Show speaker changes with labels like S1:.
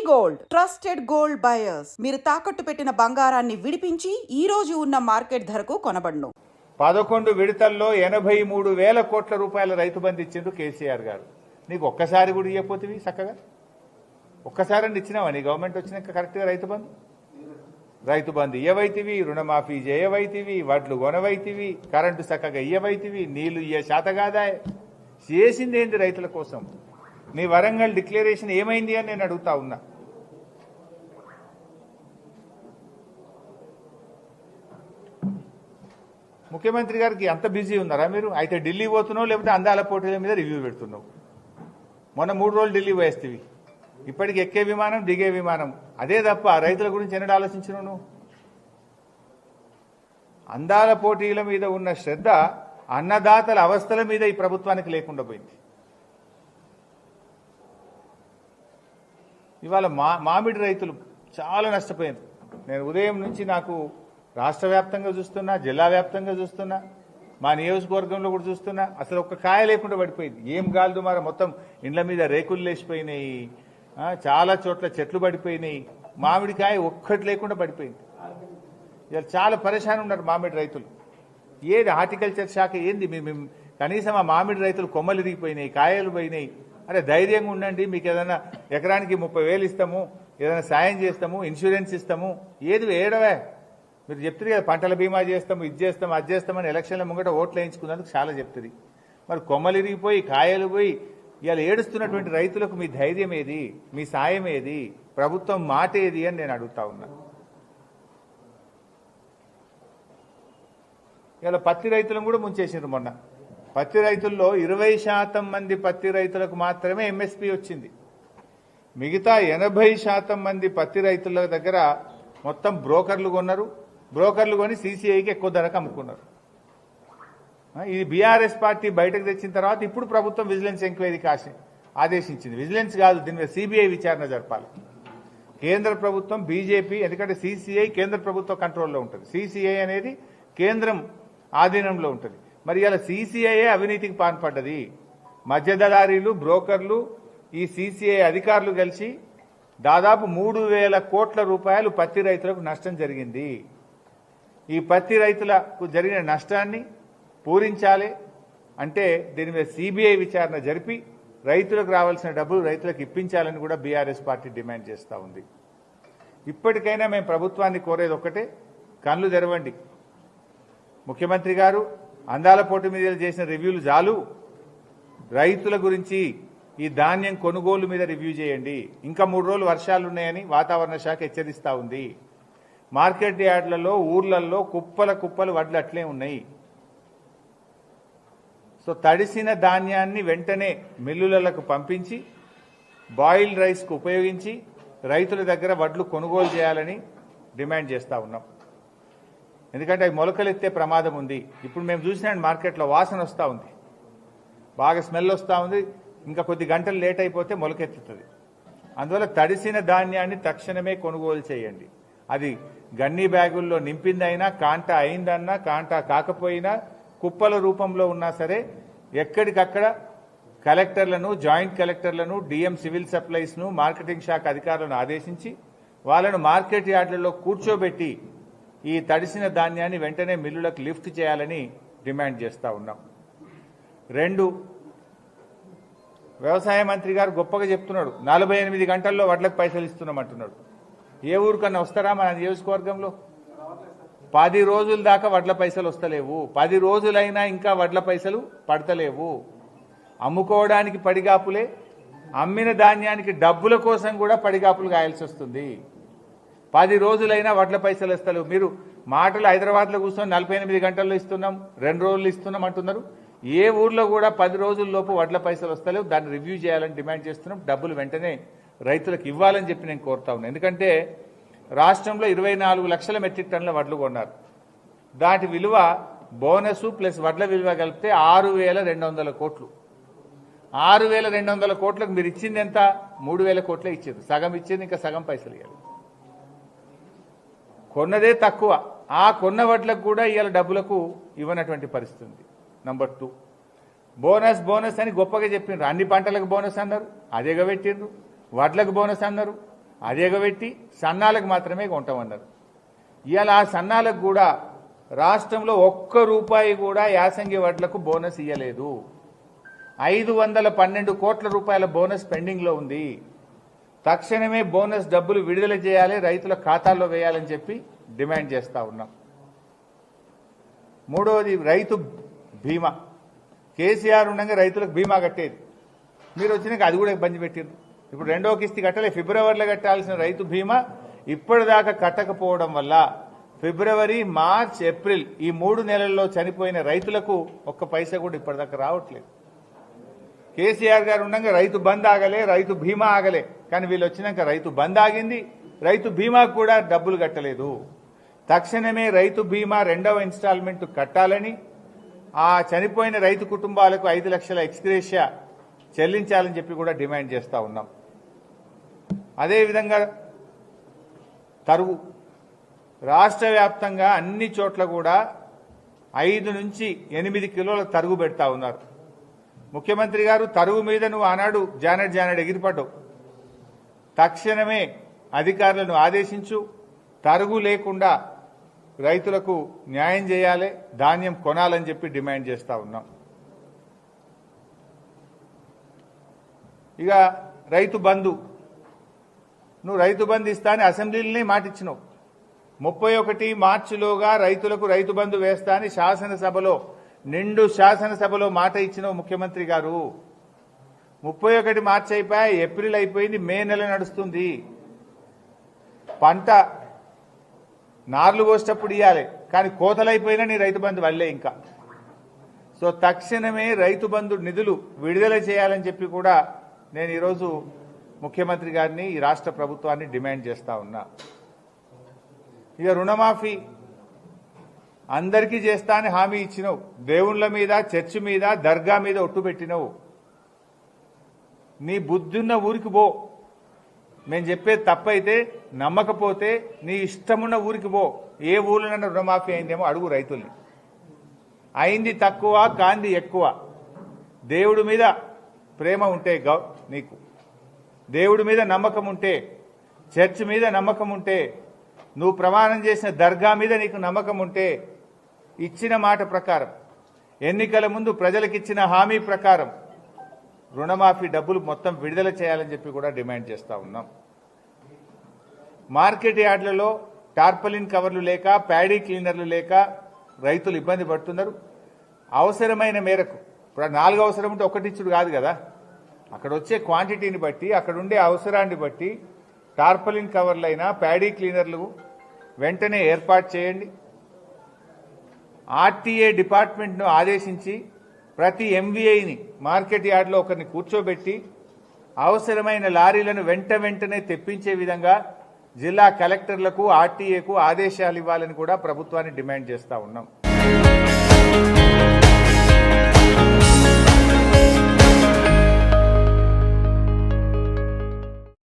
S1: Gold trusted gold buyers మీరు తాకట్టు పెట్టిన బంగారాన్ని విడిపించి ఈ రోజు ఉన్న మార్కెట్ ధరకు కొనబడును.
S2: 11 విడతల్లో 83,000 కోట్ల రూపాయల రైతు బంధు ఇచ్చిండ్రు కేసీఆర్ గారు. నీకు ఒక్కసారి కూడా ఇవ్వపోతివి చక్కగా? ఒక్కసారి ఇచ్చినావా నీ గవర్నమెంట్ వచ్చినాక కరెక్ట్గా రైతు బంధు ఇయ్యవైతివి, రుణమాఫీ చేయవైతివి, వడ్లు కొనవైతివి, కరెంటు చక్కగా ఇయ్యవైతివి, నీళ్లు ఇయ్య శాతగాదాయ చేసింది ఏంది రైతుల కోసం? నీ వరంగల్ డిక్లరేషన్ ఏమైంది అని నేను అడుగుతా ఉన్నా. ముఖ్యమంత్రి గారికి అంత బిజీ ఉన్నారా మీరు? అయితే ఢిల్లీ పోతున్నావు, లేకపోతే అందాల పోటీల మీద రివ్యూ పెడుతున్నావు. మొన్న 3 రోజులు ఢిల్లీ పోయేస్తేవి, ఇప్పటికి ఎక్కే విమానం దిగే విమానం అదే తప్ప రైతుల గురించి ఎన్నడూ ఆలోచించినావు నువ్వు? అందాల పోటీల మీద ఉన్న శ్రద్ధ అన్నదాతల అవస్థల మీద ఈ ప్రభుత్వానికి లేకుండా పోయింది. ఇవాళ మామిడి రైతులు చాలా నష్టపోయారు. నేను ఉదయం నుంచి నాకు రాష్ట్ర వ్యాప్తంగా చూస్తున్నా, జిల్లా వ్యాప్తంగా చూస్తున్నా, మా నియోజకవర్గంలో కూడా చూస్తున్నా, అసలు ఒక్క కాయ లేకుండా పడిపోయింది. ఏం గాలిదు మరి, మొత్తం ఇండ్ల మీద రేకులు లేచిపోయినాయి, చాలా చోట్ల చెట్లు పడిపోయినాయి, మామిడికాయ ఒక్కటి లేకుండా పడిపోయింది. ఇలా చాలా పరేషాన్ ఉన్నారు మామిడి రైతులు. ఏది హార్టికల్చర్ శాఖ ఏంది? కనీసం ఆ మామిడి రైతులు కొమ్మలు ఇరిగిపోయినాయి, కాయలు పోయినాయి. అరే ధైర్యంగా ఉండండి, మీకు ఏదైనా ఎకరానికి 30,000 ఇస్తాము, ఏదైనా సాయం చేస్తాము, ఇన్సూరెన్స్ ఇస్తాము, ఏది ఏడవే మీరు చెప్తుంది కదా, పంటల బీమా చేస్తాము, ఇది చేస్తాము, అది చేస్తామని ఎలక్షన్ల ముంగట ఓట్లు వేయించుకున్నందుకు చాలా చెప్తుంది. మరి కొమ్మలు ఇరిగిపోయి కాయలు పోయి ఇవాళ ఏడుస్తున్నటువంటి రైతులకు మీ ధైర్యం ఏది? మీ సాయం ఏది? ప్రభుత్వం మాట ఏది అని నేను అడుగుతా ఉన్నా. ఇవాళ పత్తి రైతులను కూడా ముంచేసిండ్రు. మొన్న పత్తి రైతుల్లో 20% మంది పత్తి రైతులకు మాత్రమే ఎంఎస్పీ వచ్చింది. మిగతా 80% మంది పత్తి రైతుల దగ్గర మొత్తం బ్రోకర్లు కొన్నారు. బ్రోకర్లు కొని సీసీఐకి ఎక్కువ ధరకు అమ్ముకున్నారు. ఇది బీఆర్ఎస్ పార్టీ బయటకు తెచ్చిన తర్వాత ఇప్పుడు ప్రభుత్వం విజిలెన్స్ ఎంక్వైరీకి ఆదేశించింది. విజిలెన్స్ కాదు, దీని మీద సిబిఐ విచారణ జరపాలి. కేంద్ర ప్రభుత్వం బీజేపీ, ఎందుకంటే సీసీఐ కేంద్ర ప్రభుత్వ కంట్రోల్లో ఉంటుంది, సీసీఐ అనేది కేంద్రం ఆధీనంలో ఉంటుంది. మరి ఇలా సీసీఐఏ అవినీతికి పాల్పడ్డది. మధ్య దళారీలు, బ్రోకర్లు, ఈ సీసీఐ అధికారులు కలిసి దాదాపు 3,000 కోట్ల రూపాయలు పత్తి రైతులకు నష్టం జరిగింది. ఈ పత్తి రైతులకు జరిగిన నష్టాన్ని పూరించాలి అంటే దీని మీద సిబిఐ విచారణ జరిపి రైతులకు రావాల్సిన డబ్బులు రైతులకు ఇప్పించాలని కూడా బీఆర్ఎస్ పార్టీ డిమాండ్ చేస్తూ ఉంది. ఇప్పటికైనా మేము ప్రభుత్వాన్ని కోరేది ఒక్కటే, కళ్ళు తెరవండి. ముఖ్యమంత్రి గారు అందాల పోటీ మీద చేసిన రివ్యూలు చాలు, రైతుల గురించి ఈ ధాన్యం కొనుగోలు మీద రివ్యూ చేయండి. ఇంకా 3 రోజులు వర్షాలు ఉన్నాయని వాతావరణ శాఖ హెచ్చరిస్తూ ఉంది. మార్కెట్ యార్డ్లలో, ఊర్లలో కుప్పలు వడ్లు అట్లే ఉన్నాయి. సో తడిసిన ధాన్యాన్ని వెంటనే మిల్లులకు పంపించి బాయిల్డ్ రైస్కు ఉపయోగించి రైతుల దగ్గర వడ్లు కొనుగోలు చేయాలని డిమాండ్ చేస్తూ ఉన్నాం. ఎందుకంటే అవి మొలకలెత్తే ప్రమాదం ఉంది. ఇప్పుడు మేము చూసినా మార్కెట్లో వాసన వస్తూ ఉంది, బాగా స్మెల్ వస్తూ ఉంది. ఇంకా కొద్ది గంటలు లేట్ అయిపోతే మొలకెత్తుతుంది. అందువల్ల తడిసిన ధాన్యాన్ని తక్షణమే కొనుగోలు చేయండి. అది గన్నీ బ్యాగుల్లో నింపిందైనా, కాంటా అయిందన్నా, కాంటా కాకపోయినా, కుప్పల రూపంలో ఉన్నా సరే ఎక్కడికక్కడ కలెక్టర్లను, జాయింట్ కలెక్టర్లను, డిఎం సివిల్ సప్లైస్ను, మార్కెటింగ్ శాఖ అధికారులను ఆదేశించి వాళ్ళను మార్కెట్ యార్డులలో కూర్చోబెట్టి ఈ తడిసిన ధాన్యాన్ని వెంటనే మిల్లులకు లిఫ్ట్ చేయాలని డిమాండ్ చేస్తూ ఉన్నాం. 2, వ్యవసాయ మంత్రి గారు గొప్పగా చెప్తున్నాడు, 48 గంటల్లో వడ్లకు పైసలు ఇస్తున్నామంటున్నాడు. ఏ ఊరికన్నా వస్తారా మన నియోజకవర్గంలో? 10 రోజుల దాకా వడ్ల పైసలు వస్తలేవు. 10 రోజులైనా ఇంకా వడ్ల పైసలు పడతలేవు. అమ్ముకోవడానికి పడిగాపులే, అమ్మిన ధాన్యానికి డబ్బుల కోసం కూడా పడిగాపులు గాయాల్సి వస్తుంది. 10 రోజులైనా వడ్ల పైసలు ఇస్తలేవు. మీరు మాటలు హైదరాబాద్లో కూర్చొని 48 గంటల్లో ఇస్తున్నాం, 2 రోజులు ఇస్తున్నాం అంటున్నారు. ఏ ఊర్లో కూడా 10 రోజుల్లోపు వడ్ల పైసలు వస్తలేవు. దాన్ని రివ్యూ చేయాలని డిమాండ్ చేస్తున్నాం. డబ్బులు వెంటనే రైతులకు ఇవ్వాలని చెప్పి నేను కోరుతా ఉన్నాను. ఎందుకంటే రాష్ట్రంలో 24 లక్షల మెట్రిక్ టన్నుల వడ్లు కొన్నారు. దాటి విలువ బోనస్ ప్లస్ వడ్ల విలువ కలిపితే 6,200 కోట్లు. 6,200 కోట్లకు మీరు ఇచ్చింది ఎంత? 3,000 కోట్లే ఇచ్చింది. సగం ఇచ్చింది, ఇంకా సగం పైసలు ఇవ్వాలి. కొన్నదే తక్కువ. ఆ కొన్న వడ్లకు కూడా ఇవాళ డబ్బులకు ఇవ్వనటువంటి పరిస్థితి. నంబర్ 2, బోనస్ అని గొప్పగా చెప్పిండ్రు. అన్ని పంటలకు బోనస్ అన్నారు, అదేగా పెట్టిండ్రు. వడ్లకు బోనస్ అన్నారు, అది ఎగబెట్టి సన్నాలకు మాత్రమే కొంటామన్నారు. ఇవాళ ఆ సన్నాలకు కూడా రాష్ట్రంలో ఒక్క రూపాయి కూడా యాసంగి వడ్లకు బోనస్ ఇవ్వలేదు. 512 కోట్ల రూపాయల బోనస్ పెండింగ్లో ఉంది. తక్షణమే బోనస్ డబ్బులు విడుదల చేయాలి, రైతుల ఖాతాల్లో వేయాలని చెప్పి డిమాండ్ చేస్తా ఉన్నాం. మూడవది రైతు బీమా. కేసీఆర్ ఉండగా రైతులకు బీమా కట్టేది, మీరు వచ్చినాక అది కూడా బంద్ పెట్టారు. ఇప్పుడు రెండో కిస్తీ కట్టలే, ఫిబ్రవరిలో కట్టాల్సిన రైతు బీమా ఇప్పటిదాకా కట్టకపోవడం వల్ల ఫిబ్రవరి, మార్చ్, ఏప్రిల్ ఈ 3 నెలల్లో చనిపోయిన రైతులకు ఒక్క పైసా కూడా ఇప్పటిదాకా రావట్లేదు. కేసీఆర్ గారు ఉండగా రైతు బంద్ ఆగలే, రైతు బీమా ఆగలే. కానీ వీళ్ళు వచ్చినాక రైతు బంద్ ఆగింది, రైతు బీమాకు కూడా డబ్బులు కట్టలేదు. తక్షణమే రైతు బీమా 2వ ఇన్స్టాల్మెంట్ కట్టాలని, ఆ చనిపోయిన రైతు కుటుంబాలకు 5 లక్షల ఎక్స్గ్రేషియా చెల్లించాలని చెప్పి కూడా డిమాండ్ చేస్తా ఉన్నాం. అదేవిధంగా తరుగు రాష్ట్ర వ్యాప్తంగా అన్ని చోట్ల కూడా 5 నుంచి 8 కిలోల తరుగు పెడతా ఉన్నారు. ముఖ్యమంత్రి గారు తరుగు మీద నువ్వు ఆనాడు జానెడ్ ఎగిరిపడ్డావు. తక్షణమే అధికారులను ఆదేశించు, తరుగు లేకుండా రైతులకు న్యాయం చేయాలి, ధాన్యం కొనాలని చెప్పి డిమాండ్ చేస్తా ఉన్నాం. ఇక రైతు బంధు, నువ్వు రైతు బంధు ఇస్తా అని అసెంబ్లీలోనే మాటిచ్చినావు. 31 మార్చిలోగా రైతులకు రైతు బంధు వేస్తా అని నిండు శాసనసభలో మాట ఇచ్చినావు ముఖ్యమంత్రి గారు. 31 మార్చి అయిపోయి, ఏప్రిల్ అయిపోయింది, మే నెల నడుస్తుంది. పంట నార్లు పోసేటప్పుడు ఇవ్వాలి, కానీ కోతలైపోయినా నీ రైతు బంధు వల్లే ఇంకా. సో తక్షణమే రైతు బంధు నిధులు విడుదల చేయాలని చెప్పి కూడా నేను ఈరోజు ముఖ్యమంత్రి గారిని, ఈ రాష్ట్ర ప్రభుత్వాన్ని డిమాండ్ చేస్తా ఉన్నా. ఇక రుణమాఫీ అందరికీ చేస్తా అని హామీ ఇచ్చినావు. దేవుళ్ల మీద, చర్చి మీద, దర్గా మీద ఒట్టు పెట్టినవు. నీ బుద్ధున్న ఊరికి పో. మేము చెప్పేది తప్పైతే, నమ్మకపోతే నీ ఇష్టమున్న ఊరికి పో. ఏ ఊళ్ళోనన్నా రుణమాఫీ అయిందేమో అడుగు రైతుల్ని. అయింది తక్కువ, కాంది ఎక్కువ. దేవుడి మీద ప్రేమ ఉంటే నీకు, దేవుడి మీద నమ్మకం ఉంటే, చర్చి మీద నమ్మకం ఉంటే, నువ్వు ప్రమాణం చేసిన దర్గా మీద నీకు నమ్మకం ఉంటే, ఇచ్చిన మాట ప్రకారం, ఎన్నికల ముందు ప్రజలకిచ్చిన హామీ ప్రకారం రుణమాఫీ డబ్బులు మొత్తం విడుదల చేయాలని చెప్పి కూడా డిమాండ్ చేస్తా ఉన్నాం. మార్కెట్ యార్డులలో టార్పలిన్ కవర్లు లేక, ప్యాడీ క్లీనర్లు లేక రైతులు ఇబ్బంది పడుతున్నారు. అవసరమైన మేరకు, ఇప్పుడు 4 అవసరం ఉంటే ఒకటి ఇచ్చుడు కాదు కదా, అక్కడ వచ్చే క్వాంటిటీని బట్టి, అక్కడ ఉండే అవసరాన్ని బట్టి టార్పలిన్ కవర్లైనా, ప్యాడీ క్లీనర్లు వెంటనే ఏర్పాటు చేయండి. ఆర్టీఏ డిపార్ట్మెంట్ను ఆదేశించి ప్రతి ఎంవీఐని మార్కెట్ యార్డ్లో ఒకరిని కూర్చోబెట్టి అవసరమైన లారీలను వెంటనే తెప్పించే విధంగా జిల్లా కలెక్టర్లకు, ఆర్టీఏకు ఆదేశాలు ఇవ్వాలని కూడా ప్రభుత్వాన్ని డిమాండ్ చేస్తా ఉన్నాం.